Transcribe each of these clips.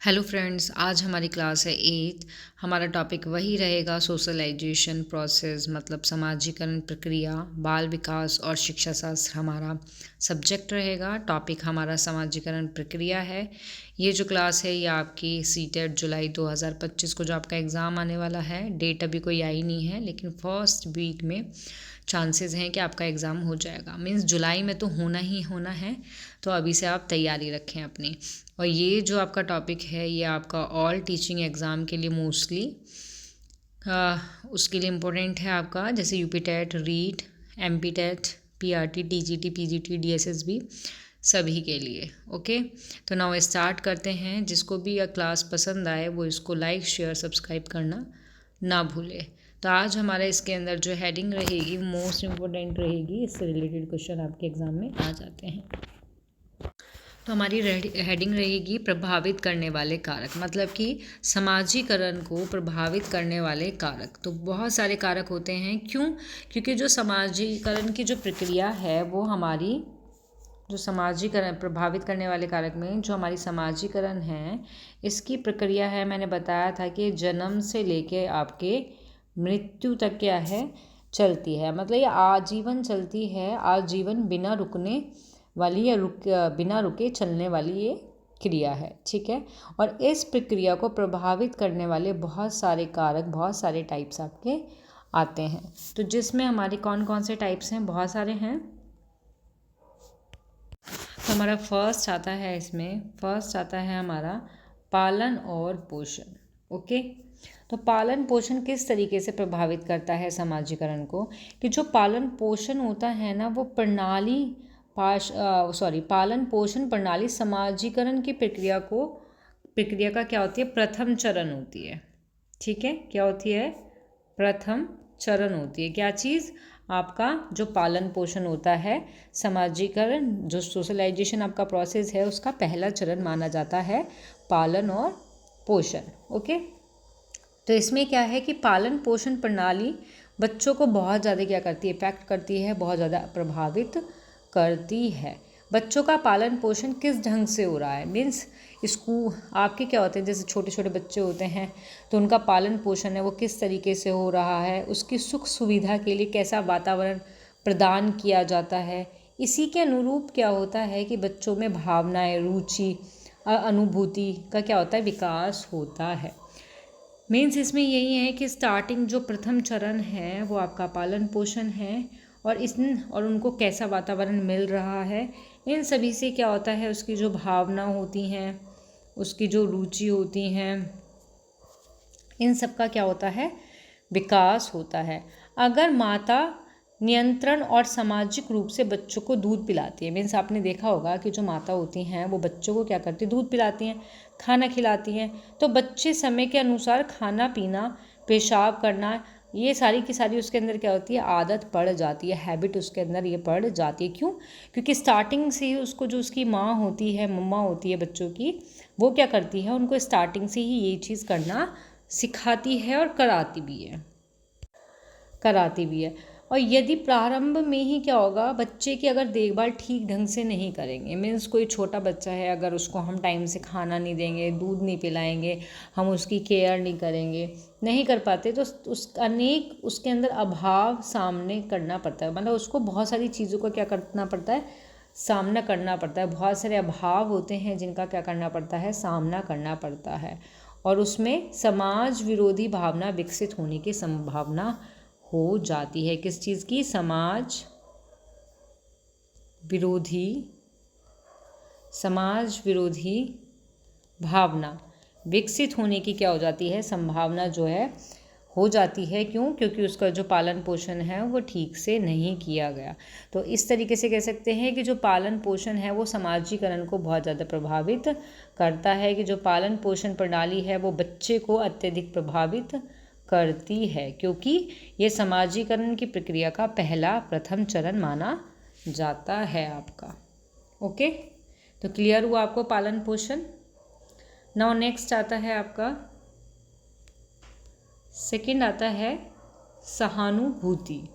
Hello friends, आज हमारी class है 8। हमारा टॉपिक वही रहेगा, सोशलाइजेशन प्रोसेस मतलब समाजीकरण प्रक्रिया, बाल विकास और शिक्षा शास्त्र हमारा सब्जेक्ट रहेगा। टॉपिक हमारा समाजीकरण प्रक्रिया है। ये जो क्लास है ये आपकी सीटेट जुलाई 2025 को जो आपका एग्ज़ाम आने वाला है, डेट अभी कोई आई नहीं है, लेकिन फर्स्ट वीक में चांसेस हैं कि आपका एग्ज़ाम हो जाएगा। मीन्स जुलाई में तो होना ही होना है, तो अभी से आप तैयारी रखें अपनी। और ये जो आपका टॉपिक है ये आपका ऑल टीचिंग एग्ज़ाम के लिए मोस्टली उसके लिए इम्पोर्टेंट है आपका, जैसे UP TET, REET, MP TET, PRT, TGT, PGT, DSSB सभी के लिए। ओके, तो नाउ स्टार्ट करते हैं। जिसको भी यह क्लास पसंद आए वो इसको लाइक, शेयर, सब्सक्राइब करना ना भूले। तो आज हमारा इसके अंदर जो हेडिंग रहेगी मोस्ट इम्पोर्टेंट रहेगी, इससे रिलेटेड क्वेश्चन आपके एग्ज़ाम में आ जाते हैं। तो हमारी हेडिंग रहेगी प्रभावित करने वाले कारक, मतलब कि समाजीकरण को प्रभावित करने वाले कारक। तो बहुत सारे कारक होते हैं। क्यों? क्योंकि जो समाजीकरण की जो प्रक्रिया है वो हमारी जो समाजीकरण प्रभावित करने वाले कारक में जो हमारी समाजीकरण है, इसकी प्रक्रिया है, मैंने बताया था कि जन्म से लेके आपके मृत्यु तक क्या है, चलती है। मतलब ये आजीवन चलती है, आजीवन बिना रुकने वाली या बिना रुके चलने वाली ये क्रिया है। ठीक है, और इस प्रक्रिया को प्रभावित करने वाले बहुत सारे कारक, बहुत सारे टाइप्स आपके आते हैं। तो जिसमें हमारे कौन कौन से टाइप्स हैं, बहुत सारे हैं। तो हमारा फर्स्ट आता है, इसमें फर्स्ट आता है हमारा पालन और पोषण। ओके, तो पालन पोषण किस तरीके से प्रभावित करता है समाजीकरण को, कि जो पालन पोषण होता है ना, वो पालन पोषण प्रणाली समाजीकरण की प्रक्रिया का क्या होती है, प्रथम चरण होती है। ठीक है, क्या होती है, प्रथम चरण होती है। क्या चीज़, आपका जो पालन पोषण होता है, समाजीकरण जो सोशलाइजेशन आपका प्रोसेस है, उसका पहला चरण माना जाता है पालन और पोषण। ओके, तो इसमें क्या है कि पालन पोषण प्रणाली बच्चों को बहुत ज़्यादा क्या करती है, इफेक्ट करती है, बहुत ज़्यादा प्रभावित करती है। बच्चों का पालन पोषण किस ढंग से हो रहा है, मीन्स स्कूल आपके क्या होते हैं, जैसे छोटे छोटे बच्चे होते हैं तो उनका पालन पोषण है वो किस तरीके से हो रहा है, उसकी सुख सुविधा के लिए कैसा वातावरण प्रदान किया जाता है। इसी के अनुरूप क्या होता है कि बच्चों में भावनाएं, रुचि, अनुभूति का क्या होता है, विकास होता है। मीन्स इसमें यही है कि स्टार्टिंग जो प्रथम चरण है वो आपका पालन पोषण है, और उनको कैसा वातावरण मिल रहा है, इन सभी से क्या होता है, उसकी जो भावना होती हैं, उसकी जो रुचि होती हैं, इन सब का क्या होता है, विकास होता है। अगर माता नियंत्रण और सामाजिक रूप से बच्चों को दूध पिलाती है, मीन्स आपने देखा होगा कि जो माता होती हैं वो बच्चों को क्या करती है, दूध पिलाती हैं, खाना खिलाती हैं, तो बच्चे समय के अनुसार खाना पीना, पेशाब करना, ये सारी की सारी उसके अंदर क्या होती है, आदत पड़ जाती है, हैबिट उसके अंदर ये पड़ जाती है। क्यों? क्योंकि स्टार्टिंग से ही उसको जो उसकी माँ होती है, मम्मा होती है बच्चों की, वो क्या करती है, उनको स्टार्टिंग से ही ये चीज़ करना सिखाती है और कराती भी है। और यदि प्रारंभ में ही क्या होगा, बच्चे की अगर देखभाल ठीक ढंग से नहीं करेंगे, मीन्स कोई छोटा बच्चा है, अगर उसको हम टाइम से खाना नहीं देंगे, दूध नहीं पिलाएंगे, हम उसकी केयर नहीं करेंगे, नहीं कर पाते, तो उसके अंदर अभाव सामने करना पड़ता है। मतलब उसको बहुत सारी चीज़ों का क्या करना पड़ता है, सामना करना पड़ता है। बहुत सारे अभाव होते हैं जिनका क्या करना पड़ता है, सामना करना पड़ता है, और उसमें समाज विरोधी भावना विकसित होने की संभावना हो जाती है। किस चीज़ की, समाज विरोधी भावना विकसित होने की क्या हो जाती है, संभावना जो है हो जाती है। क्यों? क्योंकि उसका जो पालन पोषण है वो ठीक से नहीं किया गया। तो इस तरीके से कह सकते हैं कि जो पालन पोषण है वो समाजीकरण को बहुत ज़्यादा प्रभावित करता है, कि जो पालन पोषण प्रणाली है वो बच्चे को अत्यधिक प्रभावित करती है, क्योंकि ये समाजीकरण की प्रक्रिया का पहला प्रथम चरण माना जाता है आपका। ओके, तो क्लियर हुआ आपको पालन पोषण। नाउ नेक्स्ट आता है आपका, सेकंड आता है सहानुभूति।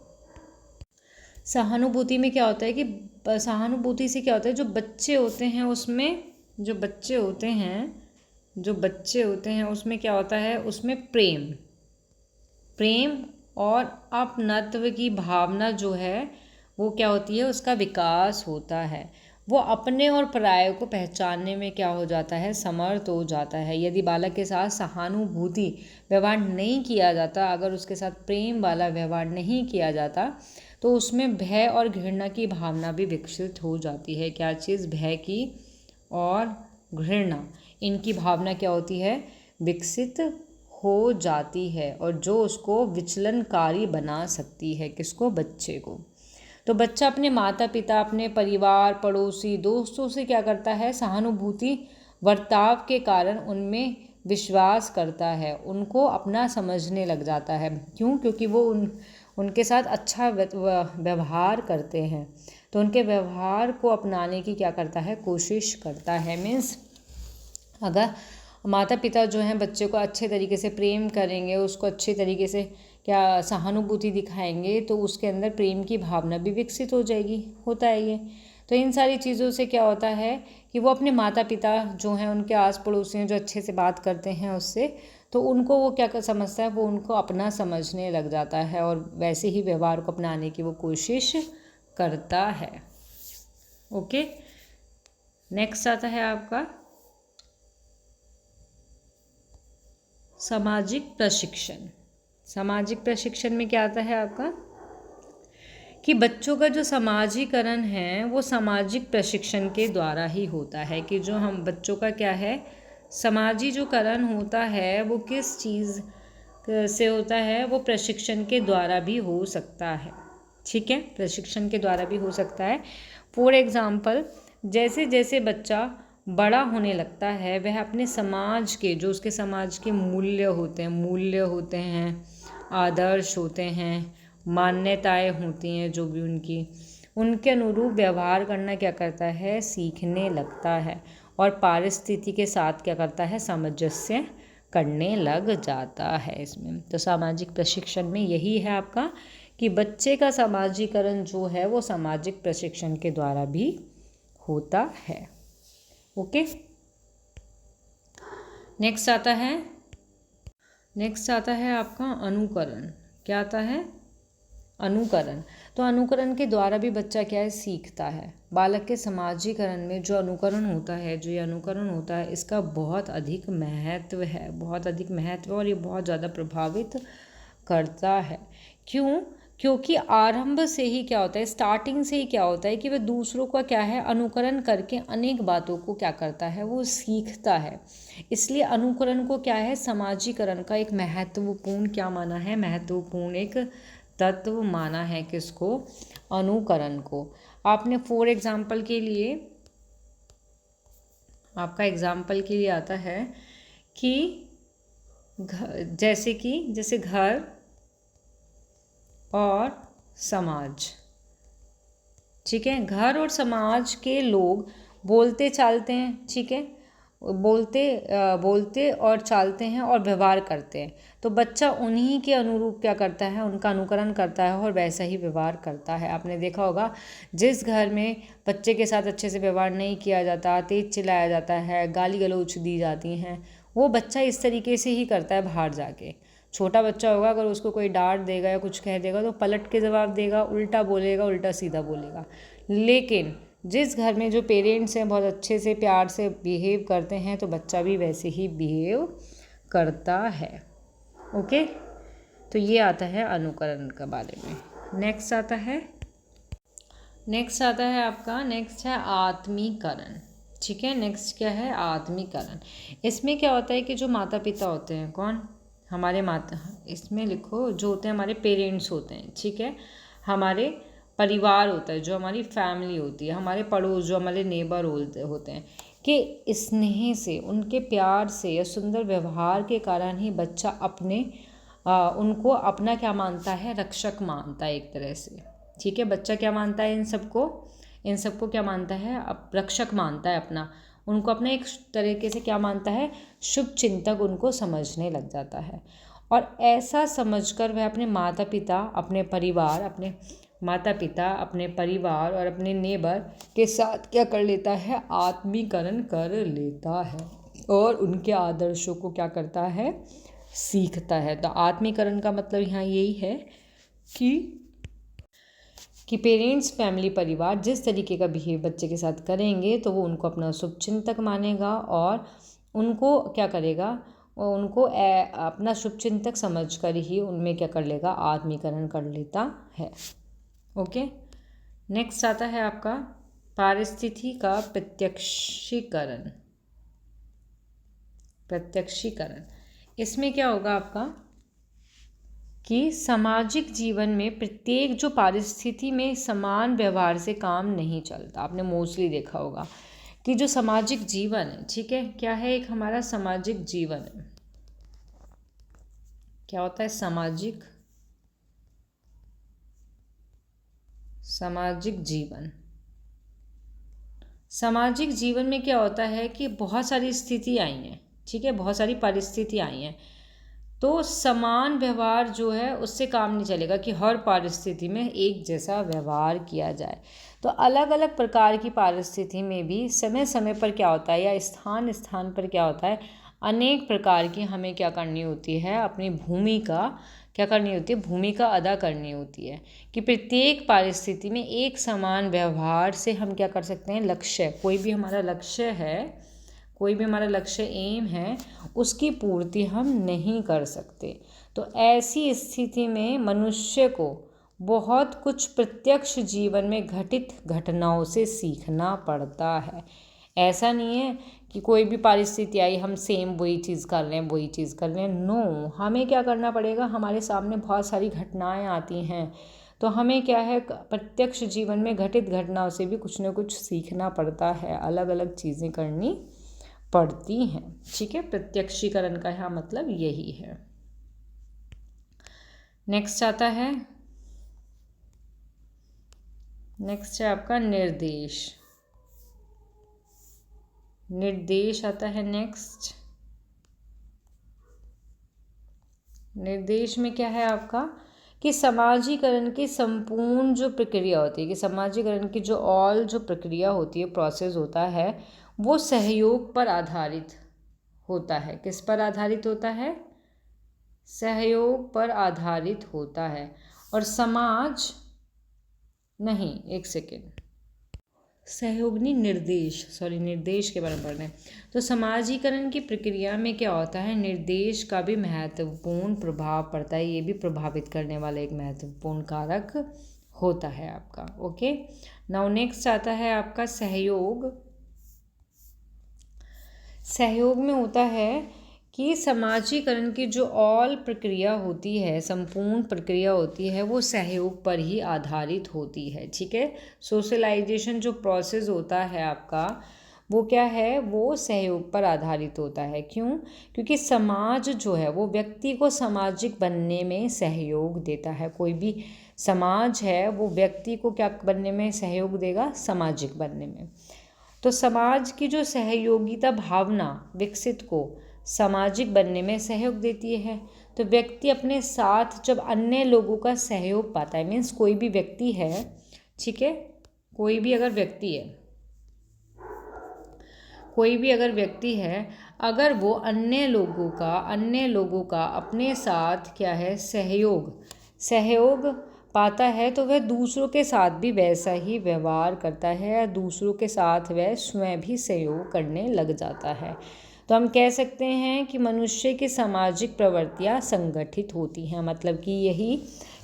सहानुभूति में क्या होता है कि सहानुभूति से क्या होता है, जो बच्चे होते हैं उसमें, जो बच्चे होते हैं जो बच्चे होते हैं उसमें क्या होता है, उसमें प्रेम और अपनत्व की भावना जो है वो क्या होती है, उसका विकास होता है। वो अपने और पराये को पहचानने में क्या हो जाता है, समर्थ हो जाता है। यदि बालक के साथ सहानुभूति व्यवहार नहीं किया जाता, अगर उसके साथ प्रेम वाला व्यवहार नहीं किया जाता, तो उसमें भय और घृणा की भावना भी विकसित हो जाती है। क्या चीज़, भय की और घृणा, इनकी भावना क्या होती है, विकसित हो जाती है, और जो उसको विचलनकारी बना सकती है, किसको, बच्चे को। तो बच्चा अपने माता पिता, अपने परिवार, पड़ोसी, दोस्तों से क्या करता है, सहानुभूति बर्ताव के कारण उनमें विश्वास करता है, उनको अपना समझने लग जाता है। क्यों? क्योंकि वो उनके साथ अच्छा व्यवहार करते हैं, तो उनके व्यवहार को अपनाने की क्या करता है, कोशिश करता है। मीन्स अगर माता पिता जो हैं बच्चे को अच्छे तरीके से प्रेम करेंगे, उसको अच्छे तरीके से क्या सहानुभूति दिखाएंगे, तो उसके अंदर प्रेम की भावना भी विकसित हो जाएगी। होता है ये। तो इन सारी चीज़ों से क्या होता है कि वो अपने माता पिता जो हैं, उनके आस पड़ोसी हैं जो अच्छे से बात करते हैं उससे, तो उनको वो क्या समझता है, वो उनको अपना समझने लग जाता है, और वैसे ही व्यवहार को अपनाने की वो कोशिश करता है। ओके, नेक्स्ट आता है आपका सामाजिक प्रशिक्षण। सामाजिक प्रशिक्षण में क्या आता है आपका कि बच्चों का जो समाजीकरण है वो सामाजिक प्रशिक्षण के द्वारा ही होता है। कि जो हम बच्चों का क्या है, समाजी जो करण होता है वो किस चीज़ से होता है, वो प्रशिक्षण के द्वारा भी हो सकता है। ठीक है, प्रशिक्षण के द्वारा भी हो सकता है। फॉर एग्ज़ाम्पल, जैसे जैसे बच्चा बड़ा होने लगता है, वह अपने समाज के, जो उसके समाज के मूल्य होते हैं, आदर्श होते हैं, मान्यताएं होती हैं, जो भी उनके अनुरूप व्यवहार करना क्या करता है, सीखने लगता है, और पारिस्थिति के साथ क्या करता है, सामंजस्य करने लग जाता है इसमें। तो सामाजिक प्रशिक्षण में यही है आपका कि बच्चे का समाजीकरण जो है वो सामाजिक प्रशिक्षण के द्वारा भी होता है। ओके, नेक्स्ट आता है आपका अनुकरण। क्या आता है, अनुकरण। तो अनुकरण के द्वारा भी बच्चा क्या है, सीखता है। बालक के समाजीकरण में जो अनुकरण होता है, इसका बहुत अधिक महत्व है, और ये बहुत ज़्यादा प्रभावित करता है। क्यों? क्योंकि आरंभ से ही क्या होता है, स्टार्टिंग से ही क्या होता है कि वह दूसरों का क्या है, अनुकरण करके अनेक बातों को क्या करता है, वो सीखता है। इसलिए अनुकरण को क्या है, समाजीकरण का एक महत्वपूर्ण क्या माना है, महत्वपूर्ण एक तत्व माना है। किसको? अनुकरण को। आपने फॉर एग्जाम्पल के लिए, आपका एग्जाम्पल के लिए आता है कि जैसे घर और समाज। ठीक है, घर और समाज के लोग बोलते चालते हैं, ठीक है, बोलते और चालते हैं और व्यवहार करते हैं, तो बच्चा उन्हीं के अनुरूप क्या करता है, उनका अनुकरण करता है और वैसा ही व्यवहार करता है। आपने देखा होगा, जिस घर में बच्चे के साथ अच्छे से व्यवहार नहीं किया जाता, तेज चिल्लाया जाता है, गाली गलौज दी जाती हैं, वो बच्चा इस तरीके से ही करता है बाहर जाके। छोटा बच्चा होगा, अगर उसको कोई डांट देगा या कुछ कह देगा तो पलट के जवाब देगा, उल्टा बोलेगा, उल्टा सीधा बोलेगा। लेकिन जिस घर में जो पेरेंट्स हैं बहुत अच्छे से प्यार से बिहेव करते हैं, तो बच्चा भी वैसे ही बिहेव करता है। ओके, तो ये आता है अनुकरण के बारे में। नेक्स्ट आता है आपका, नेक्स्ट है आत्मीकरण। ठीक है, नेक्स्ट क्या है, आत्मीकरण। इसमें क्या होता है कि जो माता पिता होते हैं, कौन, हमारे माता, इसमें लिखो जो होते हैं हमारे पेरेंट्स होते हैं, ठीक है, हमारे परिवार होता है, जो हमारी फैमिली होती है, हमारे पड़ोस जो हमारे नेबर होते हैं, कि स्नेह से, उनके प्यार से या सुंदर व्यवहार के कारण ही बच्चा उनको अपना क्या मानता है, रक्षक मानता है एक तरह से। ठीक है, बच्चा क्या मानता है, इन सबको क्या मानता है, रक्षक मानता है अपना, उनको अपने एक तरीके से क्या मानता है, शुभ चिंतक उनको समझने लग जाता है। और ऐसा समझकर वह अपने माता पिता, अपने परिवार और अपने नेबर के साथ क्या कर लेता है, आत्मीकरण कर लेता है। और उनके आदर्शों को क्या करता है, सीखता है। तो आत्मीकरण का मतलब यहाँ यही है कि पेरेंट्स, फैमिली, परिवार जिस तरीके का बिहेव बच्चे के साथ करेंगे तो वो उनको अपना शुभचिंतक मानेगा और उनको क्या करेगा, उनको अपना शुभचिंतक समझकर ही उनमें क्या कर लेगा, आत्मीकरण कर लेता है। ओके, नेक्स्ट आता है आपका पारिस्थिति का प्रत्यक्षीकरण। इसमें क्या होगा आपका कि सामाजिक जीवन में प्रत्येक जो पारिस्थिति में समान व्यवहार से काम नहीं चलता। आपने मोस्टली देखा होगा कि जो सामाजिक जीवन है, ठीक है, क्या है, एक हमारा सामाजिक जीवन है। क्या होता है सामाजिक जीवन में क्या होता है कि बहुत सारी स्थिति आई हैं, ठीक है, बहुत सारी परिस्थिति आई हैं। तो समान व्यवहार जो है उससे काम नहीं चलेगा कि हर परिस्थिति में एक जैसा व्यवहार किया जाए। तो अलग अलग प्रकार की परिस्थिति में भी समय समय पर क्या होता है, या स्थान स्थान पर क्या होता है, अनेक प्रकार की हमें क्या करनी होती है, अपनी भूमिका अदा करनी होती है कि प्रत्येक परिस्थिति में एक समान व्यवहार से हम क्या कर सकते हैं, लक्ष्य, कोई भी हमारा लक्ष्य एम है, उसकी पूर्ति हम नहीं कर सकते। तो ऐसी स्थिति में मनुष्य को बहुत कुछ प्रत्यक्ष जीवन में घटित घटनाओं से सीखना पड़ता है। ऐसा नहीं है कि कोई भी परिस्थिति आई हम सेम वही चीज़ कर रहे हैं, नो, हमें क्या करना पड़ेगा, हमारे सामने बहुत सारी घटनाएं आती हैं, तो हमें क्या है, प्रत्यक्ष जीवन में घटित घटनाओं से भी कुछ न कुछ सीखना पड़ता है, अलग अलग चीज़ें करनी पड़ती हैं, ठीक है। प्रत्यक्षीकरण का यहाँ मतलब यही है। नेक्स्ट है आपका निर्देश आता है। निर्देश में क्या है आपका कि समाजीकरण की संपूर्ण जो प्रक्रिया होती है, कि समाजीकरण की जो प्रक्रिया होती है, प्रोसेस होता है, वो सहयोग पर आधारित होता है। किस पर आधारित होता है, सहयोग पर आधारित होता है। और निर्देश के बारे में पढ़ रहे हैं। तो समाजीकरण की प्रक्रिया में क्या होता है, निर्देश का भी महत्वपूर्ण प्रभाव पड़ता है, ये भी प्रभावित करने वाला एक महत्वपूर्ण कारक होता है आपका। ओके, नाउ नेक्स्ट आता है आपका सहयोग में होता है कि समाजीकरण की जो प्रक्रिया होती है, संपूर्ण प्रक्रिया होती है, वो सहयोग पर ही आधारित होती है, ठीक है। सोशलाइजेशन जो प्रोसेस होता है आपका, वो क्या है, वो सहयोग पर आधारित होता है। क्यों? क्योंकि समाज जो है वो व्यक्ति को सामाजिक बनने में सहयोग देता है। कोई भी समाज है वो व्यक्ति को क्या बनने में सहयोग देगा, सामाजिक बनने में। तो समाज की जो सहयोगिता भावना विकसित को सामाजिक बनने में सहयोग देती है। तो व्यक्ति अपने साथ जब अन्य लोगों का सहयोग पाता है, मीन्स कोई भी व्यक्ति है, ठीक है, कोई भी अगर व्यक्ति है, अगर वो अन्य लोगों का अपने साथ क्या है, सहयोग पाता है, तो वह दूसरों के साथ भी वैसा ही व्यवहार करता है, या दूसरों के साथ वह स्वयं भी सहयोग करने लग जाता है। तो हम कह सकते हैं कि मनुष्य की सामाजिक प्रवृत्तियाँ संगठित होती हैं। मतलब कि यही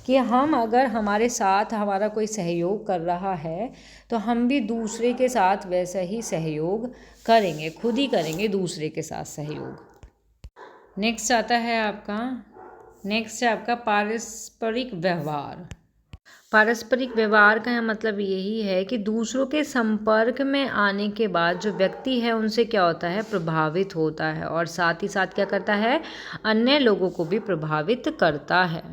कि हम अगर हमारे साथ हमारा कोई सहयोग कर रहा है, तो हम भी दूसरे के साथ वैसा ही सहयोग करेंगे, खुद ही करेंगे दूसरे के साथ सहयोग। नेक्स्ट है आपका पारस्परिक व्यवहार। पारस्परिक व्यवहार का मतलब यही है कि दूसरों के संपर्क में आने के बाद जो व्यक्ति है उनसे क्या होता है, प्रभावित होता है, और साथ ही साथ क्या करता है, अन्य लोगों को भी प्रभावित करता है।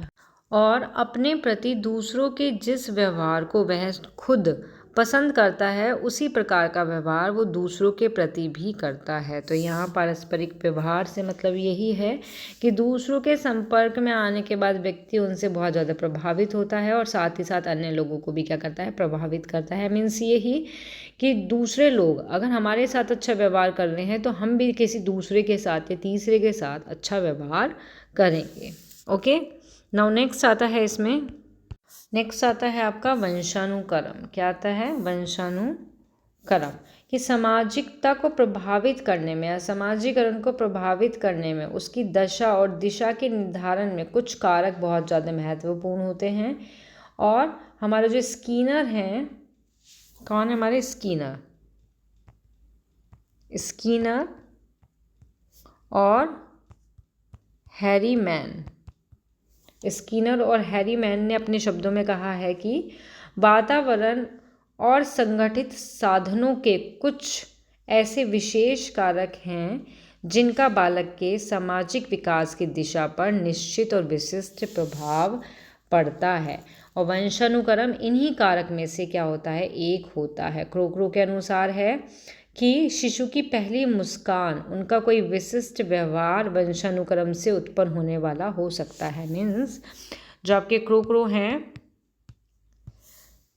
और अपने प्रति दूसरों के जिस व्यवहार को वह खुद पसंद करता है उसी प्रकार का व्यवहार वो दूसरों के प्रति भी करता है। तो यहाँ पारस्परिक व्यवहार से मतलब यही है कि दूसरों के संपर्क में आने के बाद व्यक्ति उनसे बहुत ज़्यादा प्रभावित होता है और साथ ही साथ अन्य लोगों को भी क्या करता है, प्रभावित करता है। मीन्स यही कि दूसरे लोग अगर हमारे साथ अच्छा व्यवहार कर रहे हैं तो हम भी किसी दूसरे के साथ या तीसरे के साथ अच्छा व्यवहार करेंगे। ओके, नाउ नेक्स्ट आता है इसमें, नेक्स्ट आता है आपका वंशानुक्रम। क्या आता है? वंशानुक्रम। कि सामाजिकता को प्रभावित करने में या समाजीकरण को प्रभावित करने में उसकी दशा और दिशा के निर्धारण में कुछ कारक बहुत ज़्यादा महत्वपूर्ण होते हैं। और हमारे जो स्कीनर हैं, कौन है हमारे? स्कीनर और हैरीमैन। स्कीनर और हैरीमैन ने अपने शब्दों में कहा है कि वातावरण और संगठित साधनों के कुछ ऐसे विशेष कारक हैं जिनका बालक के सामाजिक विकास की दिशा पर निश्चित और विशिष्ट प्रभाव पड़ता है। और वंशानुक्रम इन्हीं कारक में से क्या होता है? एक होता है। क्रोकरो के अनुसार है कि शिशु की पहली मुस्कान, उनका कोई विशिष्ट व्यवहार वंशानुक्रम से उत्पन्न होने वाला हो सकता है। मीन्स जो आपके क्रोकरो हैं,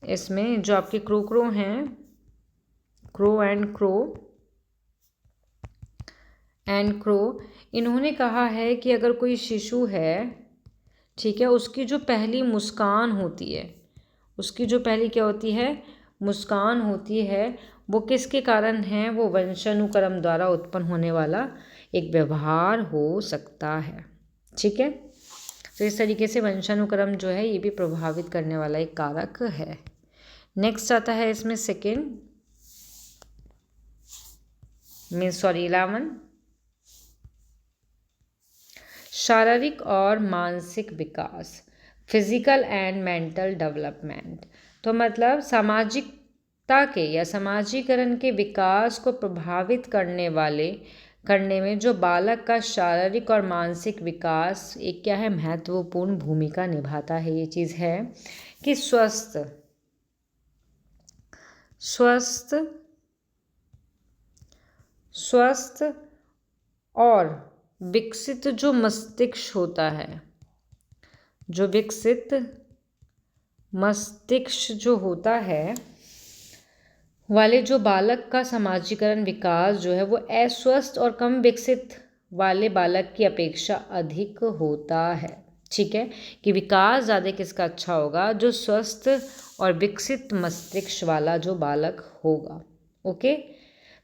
इसमें जो आपके क्रोकरो हैं, क्रो एंड क्रो, इन्होंने कहा है कि अगर कोई शिशु है, ठीक है, उसकी जो पहली मुस्कान होती है, उसकी जो पहली क्या होती है? मुस्कान होती है, वो किसके कारण है? वो वंशानुक्रम द्वारा उत्पन्न होने वाला एक व्यवहार हो सकता है। ठीक है, तो इस तरीके से वंशानुक्रम जो है ये भी प्रभावित करने वाला एक कारक है। नेक्स्ट आता है इसमें सेकेंड 11, शारीरिक और मानसिक विकास, फिजिकल एंड मेंटल डेवलपमेंट। तो मतलब सामाजिकता के या समाजीकरण के विकास को प्रभावित करने में जो बालक का शारीरिक और मानसिक विकास एक क्या है? महत्वपूर्ण भूमिका निभाता है। ये चीज़ है कि स्वस्थ और विकसित जो मस्तिष्क होता है, जो विकसित मस्तिष्क जो होता है वाले जो बालक का समाजीकरण विकास जो है वो अस्वस्थ और कम विकसित वाले बालक की अपेक्षा अधिक होता है। ठीक है, कि विकास ज़्यादा किसका अच्छा होगा? जो स्वस्थ और विकसित मस्तिष्क वाला जो बालक होगा। ओके,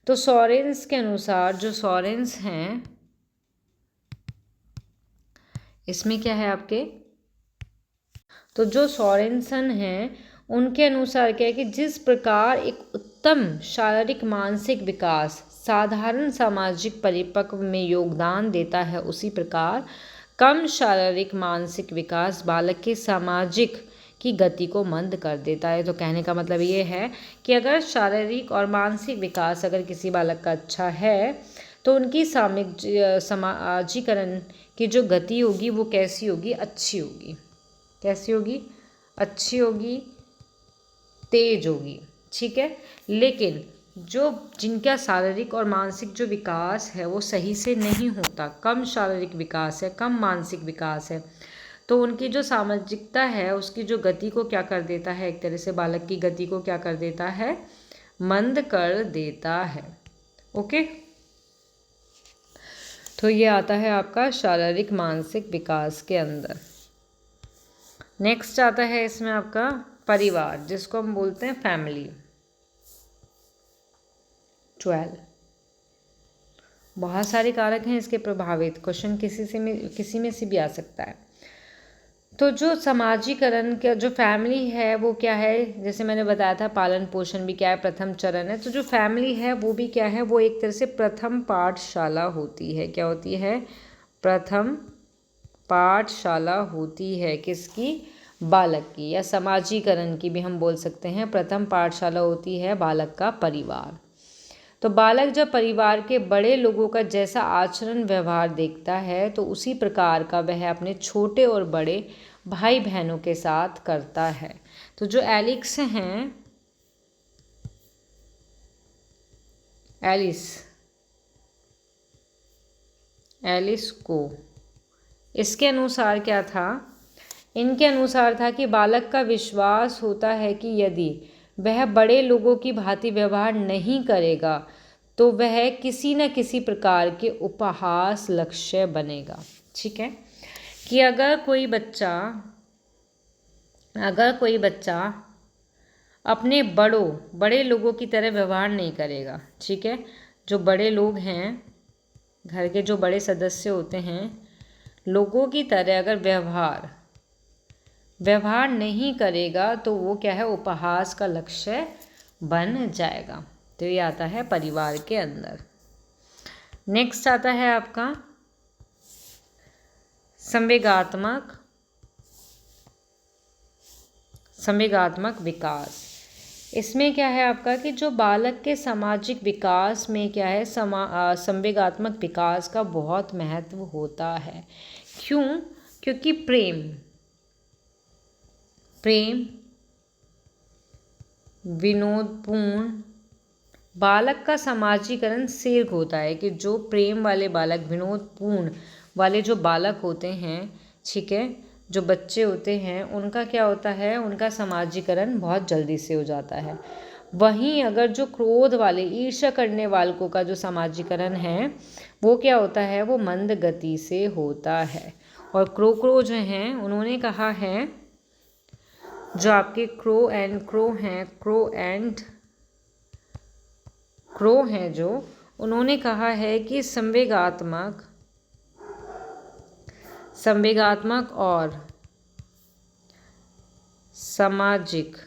तो सोरेंस के अनुसार, जो सोरेंस हैं, इसमें क्या है आपके, तो जो सोरेनसन हैं उनके अनुसार क्या है कि जिस प्रकार एक उत्तम शारीरिक मानसिक विकास साधारण सामाजिक परिपक्व में योगदान देता है, उसी प्रकार कम शारीरिक मानसिक विकास बालक के सामाजिक की गति को मंद कर देता है। तो कहने का मतलब ये है कि अगर शारीरिक और मानसिक विकास अगर किसी बालक का अच्छा है तो उनकी समाजीकरण की जो गति होगी वो कैसी होगी? अच्छी होगी। कैसी होगी? अच्छी होगी, तेज होगी। ठीक है, लेकिन जिनका शारीरिक और मानसिक जो विकास है वो सही से नहीं होता, कम शारीरिक विकास है, कम मानसिक विकास है, तो उनकी जो सामाजिकता है उसकी जो गति को क्या कर देता है? एक तरह से बालक की गति को क्या कर देता है? मंद कर देता है। ओके, तो ये आता है आपका शारीरिक मानसिक विकास के अंदर। नेक्स्ट आता है इसमें आपका परिवार, जिसको हम बोलते हैं फैमिली। 12 बहुत सारे कारक हैं इसके प्रभावित। क्वेश्चन किसी में से भी आ सकता है। तो जो समाजीकरण का जो फैमिली है वो क्या है? जैसे मैंने बताया था पालन पोषण भी क्या है? प्रथम चरण है। तो जो फैमिली है वो भी क्या है? वो एक तरह से प्रथम पाठशाला होती है। क्या होती है? प्रथम पाठशाला होती है। किसकी? बालक की, या समाजीकरण की भी हम बोल सकते हैं। प्रथम पाठशाला होती है बालक का परिवार। तो बालक जब परिवार के बड़े लोगों का जैसा आचरण व्यवहार देखता है तो उसी प्रकार का वह अपने छोटे और बड़े भाई बहनों के साथ करता है। तो जो एलिक्स हैं, एलिस को, इसके अनुसार क्या था, इनके अनुसार था कि बालक का विश्वास होता है कि यदि वह बड़े लोगों की भांति व्यवहार नहीं करेगा तो वह किसी न किसी प्रकार के उपहास लक्ष्य बनेगा। ठीक है, कि अगर कोई बच्चा अपने बड़े लोगों की तरह व्यवहार नहीं करेगा, ठीक है, जो बड़े लोग हैं, घर के जो बड़े सदस्य होते हैं, लोगों की तरह अगर व्यवहार नहीं करेगा तो वो क्या है, उपहास का लक्ष्य बन जाएगा। तो ये आता है परिवार के अंदर। नेक्स्ट आता है आपका संवेगात्मक विकास। इसमें क्या है आपका कि जो बालक के सामाजिक विकास में क्या है, संवेगात्मक विकास का बहुत महत्व होता है। क्यों? क्योंकि प्रेम विनोदपूर्ण बालक का समाजीकरण शीघ्र होता है, कि जो प्रेम वाले बालक, विनोदपूर्ण वाले जो बालक होते हैं, ठीक है, जो बच्चे होते हैं, उनका क्या होता है, उनका समाजीकरण बहुत जल्दी से हो जाता है। वहीं अगर जो क्रोध वाले, ईर्ष्या करने वालों का जो समाजीकरण है वो क्या होता है, वो मंद गति से होता है। और क्रो जो हैं, उन्होंने कहा है, जो आपके क्रो हैं जो, उन्होंने कहा है कि संवेगात्मक और सामाजिक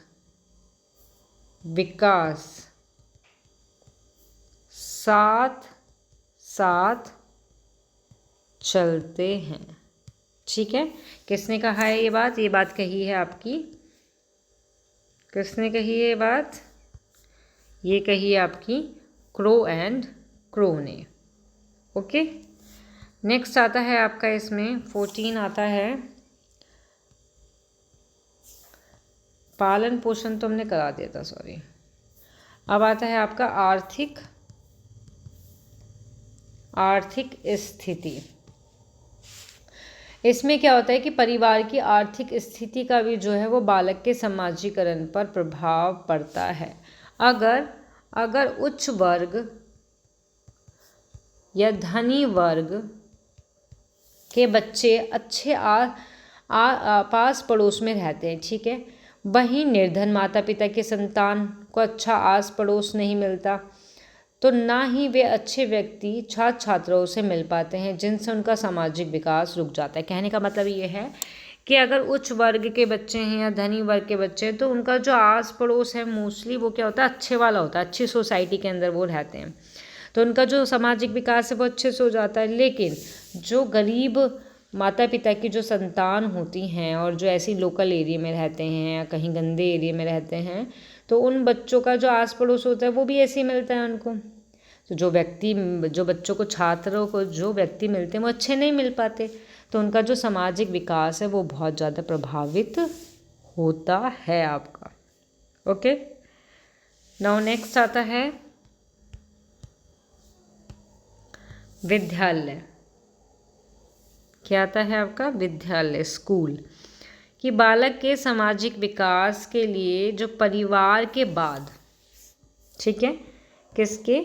विकास साथ साथ चलते हैं। ठीक है, किसने कहा है ये बात? ये बात कही है आपकी, किसने कही है ये बात? ये कही है आपकी क्रो ने। ओके, नेक्स्ट आता है आपका, इसमें 14 आता है, पालन पोषण तो हमने करा दिया था, सॉरी। अब आता है आपका आर्थिक स्थिति। इसमें क्या होता है कि परिवार की आर्थिक स्थिति का भी जो है वो बालक के समाजीकरण पर प्रभाव पड़ता है। अगर उच्च वर्ग या धनी वर्ग के बच्चे अच्छे पास पड़ोस में रहते हैं, ठीक है, वहीं निर्धन माता पिता के संतान को अच्छा आस पड़ोस नहीं मिलता, तो ना ही वे अच्छे व्यक्ति छात्र छात्राओं से मिल पाते हैं, जिनसे उनका सामाजिक विकास रुक जाता है। कहने का मतलब ये है कि अगर उच्च वर्ग के बच्चे हैं या धनी वर्ग के बच्चे हैं, तो उनका जो आस पड़ोस है मोस्टली वो क्या होता है, अच्छे वाला होता है, अच्छी सोसाइटी के अंदर वो रहते हैं, तो उनका जो सामाजिक विकास है वो अच्छे से हो जाता है। लेकिन जो गरीब माता पिता की जो संतान होती हैं और जो ऐसी लोकल एरिया में रहते हैं या कहीं गंदे एरिया में रहते हैं, तो उन बच्चों का जो आस पड़ोस होता है वो भी ऐसे ही मिलता है उनको। तो जो बच्चों को, छात्रों को जो व्यक्ति मिलते हैं वो अच्छे नहीं मिल पाते, तो उनका जो सामाजिक विकास है वो बहुत ज़्यादा प्रभावित होता है आपका। ओके, नाउ नेक्स्ट आता है विद्यालय। क्या आता है आपका? विद्यालय, स्कूल। कि बालक के सामाजिक विकास के लिए जो परिवार के बाद, ठीक है, किसके?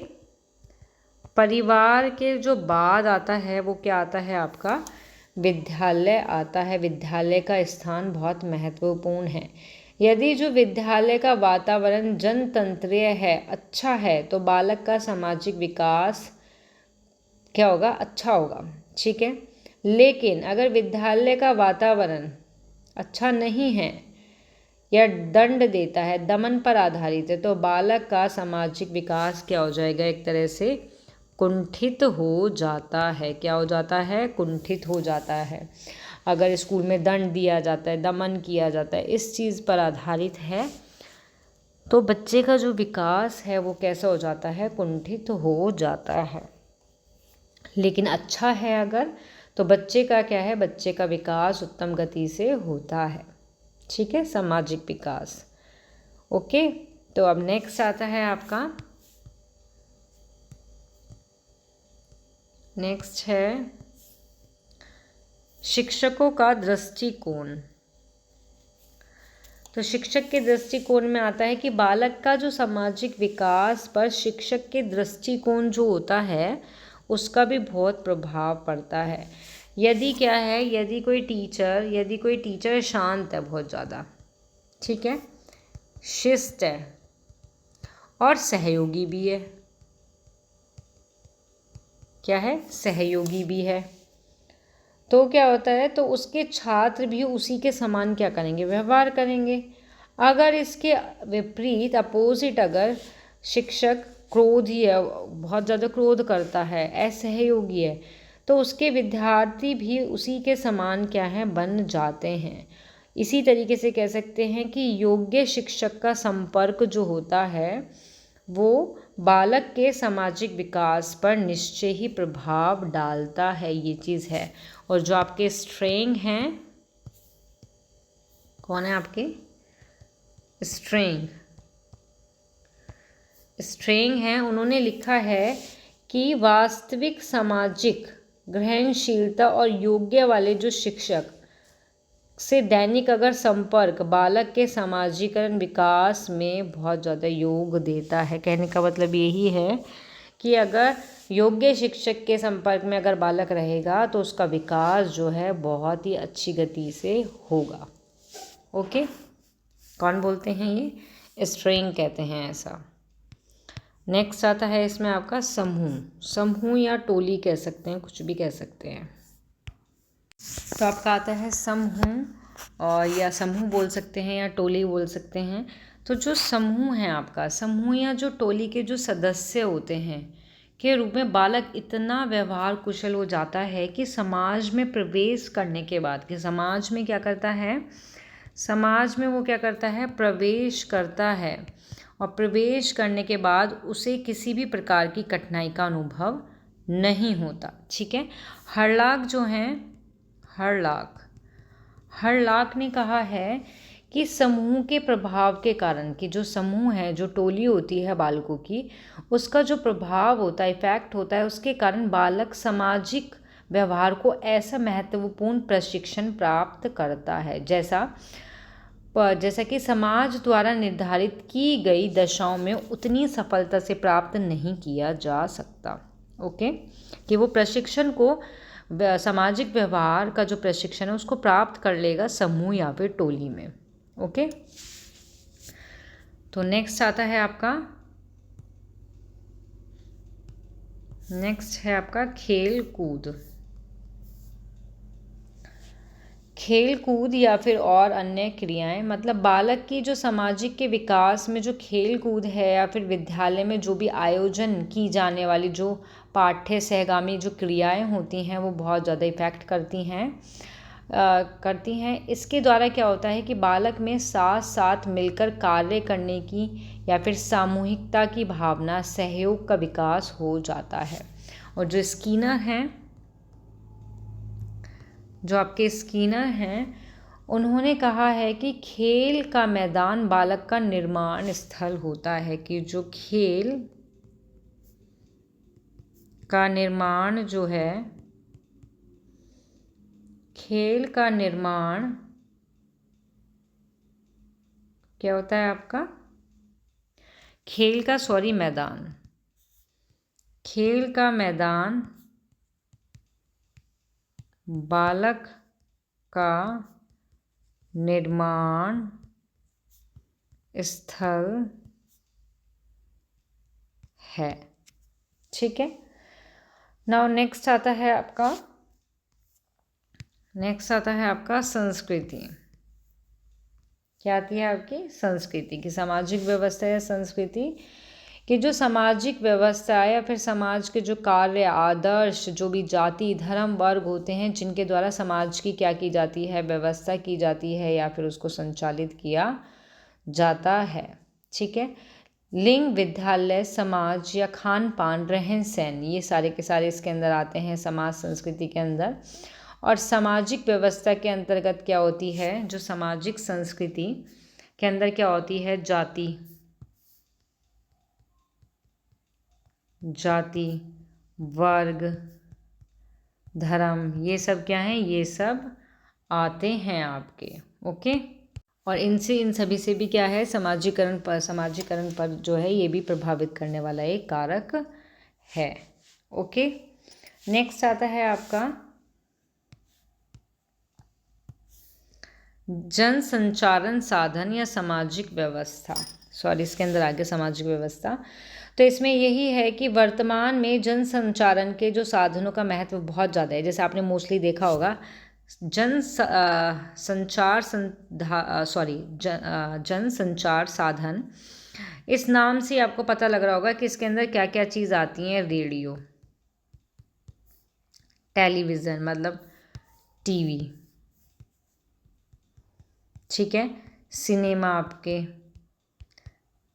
परिवार के जो बाद आता है वो क्या आता है आपका? विद्यालय आता है। विद्यालय का स्थान बहुत महत्वपूर्ण है। यदि जो विद्यालय का वातावरण जनतंत्रीय है, अच्छा है, तो बालक का सामाजिक विकास क्या होगा? अच्छा होगा। ठीक है, लेकिन अगर विद्यालय का वातावरण अच्छा नहीं है या दंड देता है, दमन पर आधारित है, तो बालक का सामाजिक विकास क्या हो जाएगा? एक तरह से कुंठित हो जाता है। क्या हो जाता है? कुंठित हो जाता है। अगर स्कूल में दंड दिया जाता है, दमन किया जाता है, इस चीज़ पर आधारित है, तो बच्चे का जो विकास है वो कैसा हो जाता है? कुंठित हो जाता है। लेकिन अच्छा है अगर, तो बच्चे का क्या है? बच्चे का विकास उत्तम गति से होता है। ठीक है, सामाजिक विकास। ओके, तो अब नेक्स्ट आता है आपका नेक्स्ट है शिक्षकों का दृष्टिकोण। तो शिक्षक के दृष्टिकोण में आता है कि बालक का जो सामाजिक विकास पर शिक्षक के दृष्टिकोण जो होता है उसका भी बहुत प्रभाव पड़ता है। यदि क्या है, यदि कोई टीचर शांत है बहुत ज़्यादा, ठीक है, शिष्ट है और सहयोगी भी है, क्या है, सहयोगी भी है, तो क्या होता है, तो उसके छात्र भी उसी के समान क्या करेंगे, व्यवहार करेंगे। अगर इसके विपरीत अपोजिट, अगर शिक्षक क्रोधी है, बहुत ज़्यादा क्रोध करता है, असहयोगी है, तो उसके विद्यार्थी भी उसी के समान क्या है, बन जाते हैं। इसी तरीके से कह सकते हैं कि योग्य शिक्षक का संपर्क जो होता है वो बालक के सामाजिक विकास पर निश्चय ही प्रभाव डालता है, ये चीज़ है। और जो आपके स्ट्रेंग हैं, कौन है आपके स्ट्रेंग हैं, उन्होंने लिखा है कि वास्तविक सामाजिक ग्रहणशीलता और योग्य वाले जो शिक्षक से दैनिक अगर संपर्क बालक के सामाजिकरण विकास में बहुत ज़्यादा योग देता है। कहने का मतलब यही है कि अगर योग्य शिक्षक के संपर्क में अगर बालक रहेगा तो उसका विकास जो है बहुत ही अच्छी गति से होगा। ओके, कौन बोलते हैं, ये स्ट्रिंग कहते हैं ऐसा। नेक्स्ट आता है इसमें आपका समूह या टोली कह सकते हैं, कुछ भी कह सकते हैं। तो आपका आता है समूह, और या समूह बोल सकते हैं या टोली बोल सकते हैं। तो जो समूह है आपका, समूह या जो टोली के जो सदस्य होते हैं के रूप में बालक इतना व्यवहार कुशल हो जाता है कि समाज में प्रवेश करने के बाद, कि समाज में क्या करता है, समाज में वो क्या करता है, प्रवेश करता है, और प्रवेश करने के बाद उसे किसी भी प्रकार की कठिनाई का अनुभव नहीं होता। ठीक है, हरलाख जो हैं, हरलाख ने कहा है कि समूह के प्रभाव के कारण, कि जो समूह है, जो टोली होती है बालकों की, उसका जो प्रभाव होता है, इफेक्ट होता है, उसके कारण बालक सामाजिक व्यवहार को ऐसा महत्वपूर्ण प्रशिक्षण प्राप्त करता है जैसा कि समाज द्वारा निर्धारित की गई दशाओं में उतनी सफलता से प्राप्त नहीं किया जा सकता। ओके, कि वो प्रशिक्षण को, सामाजिक व्यवहार का जो प्रशिक्षण है उसको प्राप्त कर लेगा समूह या फिर टोली में। ओके, तो नेक्स्ट आता है आपका, नेक्स्ट है आपका खेल कूद या फिर और अन्य क्रियाएं। मतलब बालक की जो सामाजिक के विकास में जो खेल कूद है या फिर विद्यालय में जो भी आयोजन की जाने वाली जो पाठ्य सहगामी जो क्रियाएं होती हैं वो बहुत ज़्यादा इफ़ेक्ट करती हैं। इसके द्वारा क्या होता है कि बालक में साथ साथ मिलकर कार्य करने की या फिर सामूहिकता की भावना, सहयोग का विकास हो जाता है। और जो स्कीनर हैं उन्होंने कहा है कि खेल का मैदान बालक का निर्माण स्थल होता है, कि जो खेल का निर्माण जो है, खेल का निर्माण क्या होता है आपका, खेल का मैदान बालक का निर्माण स्थल है। ठीक है, नाउ नेक्स्ट आता है आपका संस्कृति। क्या आती है आपकी, संस्कृति की सामाजिक व्यवस्था या संस्कृति कि जो सामाजिक व्यवस्था या फिर समाज के जो कार्य, आदर्श, जो भी जाति, धर्म, वर्ग होते हैं जिनके द्वारा समाज की क्या की जाती है, व्यवस्था की जाती है या फिर उसको संचालित किया जाता है। ठीक है, लिंग, विद्यालय, समाज या खान पान, रहन सहन, ये सारे के सारे इसके अंदर आते हैं समाज संस्कृति के अंदर। और सामाजिक व्यवस्था के अंतर्गत क्या होती है, जो सामाजिक संस्कृति के अंदर क्या होती है, जाति, वर्ग, धर्म, ये सब क्या हैं, ये सब आते हैं आपके। ओके, और इन सभी से भी क्या है, समाजीकरण पर जो है ये भी प्रभावित करने वाला एक कारक है। ओके, नेक्स्ट आता है आपका जन संचारण साधन या सामाजिक व्यवस्था। इसके अंदर आगे सामाजिक व्यवस्था, तो इसमें यही है कि वर्तमान में जन संचारण के जो साधनों का महत्व बहुत ज़्यादा है। जैसे आपने मोस्टली देखा होगा जन संचार साधन, इस नाम से आपको पता लग रहा होगा कि इसके अंदर क्या क्या चीज़ आती हैं। रेडियो, टेलीविज़न मतलब टीवी, ठीक है, सिनेमा आपके,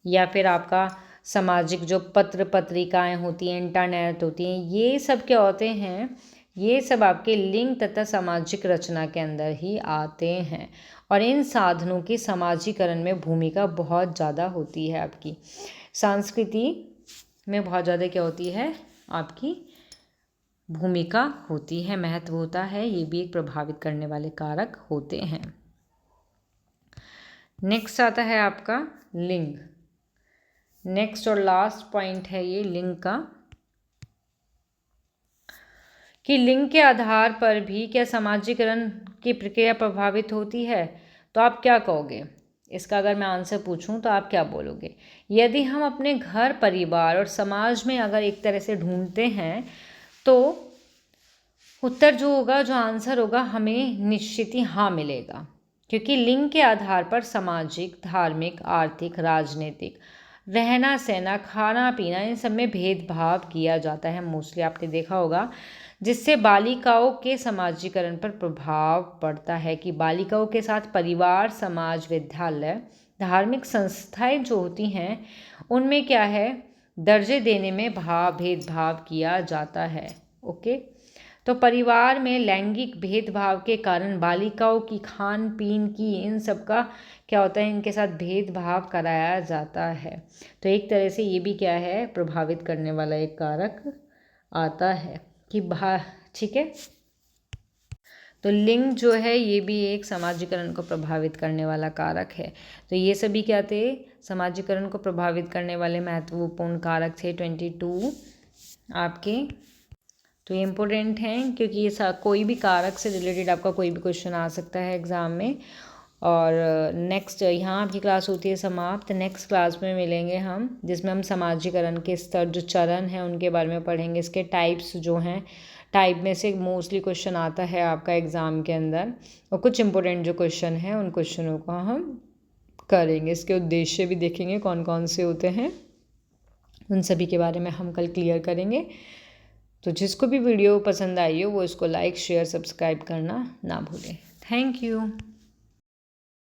या फिर आपका सामाजिक जो पत्र पत्रिकाएं होती हैं, इंटरनेट होती हैं, ये सब क्या होते हैं, ये सब आपके लिंग तथा सामाजिक रचना के अंदर ही आते हैं। और इन साधनों की समाजीकरण में भूमिका बहुत ज़्यादा होती है। आपकी संस्कृति में बहुत ज़्यादा क्या होती है, आपकी भूमिका होती है, महत्व होता है। ये भी एक प्रभावित करने वाले कारक होते हैं। नेक्स्ट आता है आपका लिंग। नेक्स्ट और लास्ट पॉइंट है ये लिंग का, कि लिंग के आधार पर भी क्या समाजीकरण की प्रक्रिया प्रभावित होती है। तो आप क्या कहोगे इसका, अगर मैं आंसर पूछूं तो आप क्या बोलोगे? यदि हम अपने घर, परिवार और समाज में अगर एक तरह से ढूंढते हैं तो उत्तर जो होगा, जो आंसर होगा, हमें निश्चित ही हाँ मिलेगा। क्योंकि लिंग के आधार पर सामाजिक, धार्मिक, आर्थिक, राजनीतिक, रहना सहना, खाना पीना, इन सब में भेदभाव किया जाता है। मोस्टली आपने देखा होगा, जिससे बालिकाओं के समाजीकरण पर प्रभाव पड़ता है। कि बालिकाओं के साथ परिवार, समाज, विद्यालय, धार्मिक संस्थाएं जो होती हैं, उनमें क्या है, दर्जे देने में भेदभाव किया जाता है। ओके, तो परिवार में लैंगिक भेदभाव के कारण बालिकाओं की खान पीन की, इन सब का क्या होता है, इनके साथ भेदभाव कराया जाता है। तो एक तरह से ये भी क्या है, प्रभावित करने वाला एक कारक आता है कि ठीक है। तो लिंग जो है ये भी एक समाजीकरण को प्रभावित करने वाला कारक है। तो ये सभी क्या थे, समाजीकरण को प्रभावित करने वाले महत्वपूर्ण कारक थे 22 आपके। तो ये इम्पोर्टेंट हैं, क्योंकि ये कोई भी कारक से रिलेटेड आपका कोई भी क्वेश्चन आ सकता है एग्ज़ाम में। और नेक्स्ट यहाँ आपकी क्लास होती है समाप्त। नेक्स्ट क्लास में मिलेंगे हम, जिसमें हम समाजीकरण के स्तर, जो चरण हैं, उनके बारे में पढ़ेंगे। इसके टाइप्स जो हैं, टाइप में से मोस्टली क्वेश्चन आता है आपका एग्ज़ाम के अंदर, और कुछ इंपॉर्टेंट जो क्वेश्चन हैं उन क्वेश्चनों को हम करेंगे। इसके उद्देश्य भी देखेंगे कौन कौन से होते हैं, उन सभी के बारे में हम कल क्लियर करेंगे। तो जिसको भी वीडियो पसंद आई हो वो इसको लाइक, शेयर, सब्सक्राइब करना ना भूलें। Thank you.